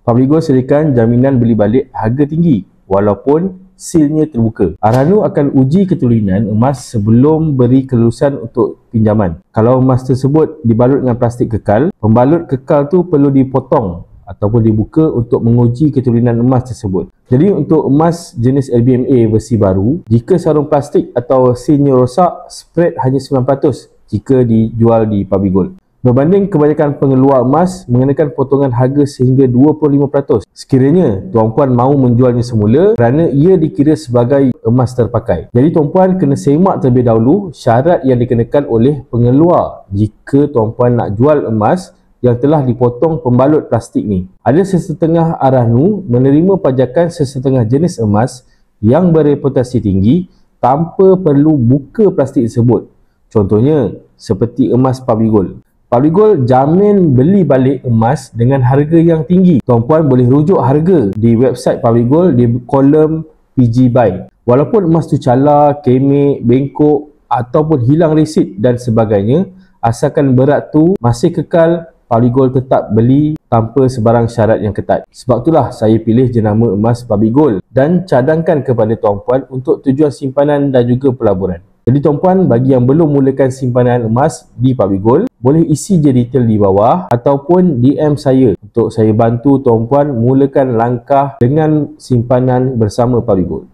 Public Gold sediakan jaminan beli balik harga tinggi walaupun silnya terbuka. Arahnu akan uji keturunan emas sebelum beri kelulusan untuk pinjaman. Kalau emas tersebut dibalut dengan plastik kekal, pembalut kekal tu perlu dipotong ataupun dibuka untuk menguji keturunan emas tersebut. Jadi untuk emas jenis LBMA versi baru, jika sarung plastik atau silnya rosak, spread hanya 9% jika dijual di Public Gold. Berbanding kebanyakan pengeluar emas mengenakan potongan harga sehingga 25% sekiranya tuan-puan mahu menjualnya semula kerana ia dikira sebagai emas terpakai. Jadi tuan-puan kena semak terlebih dahulu syarat yang dikenakan oleh pengeluar jika tuan-puan nak jual emas yang telah dipotong pembalut plastik ni. Ada sesetengah arahnu menerima pajakan sesetengah jenis emas yang bereputasi tinggi tanpa perlu buka plastik tersebut. Contohnya seperti emas Public Gold. Public Gold jamin beli balik emas dengan harga yang tinggi. Tuan-puan boleh rujuk harga di website Public Gold di kolom PG Buy. Walaupun emas tu cala, kemek, bengkok ataupun hilang resit dan sebagainya, asalkan berat tu masih kekal, Public Gold tetap beli tanpa sebarang syarat yang ketat. Sebab itulah saya pilih jenama emas Public Gold dan cadangkan kepada tuan-puan untuk tujuan simpanan dan juga pelaburan. Jadi tuan-puan, bagi yang belum mulakan simpanan emas di Public Gold, boleh isi je detail di bawah ataupun DM saya untuk saya bantu tuan-puan mulakan langkah dengan simpanan bersama Public Gold.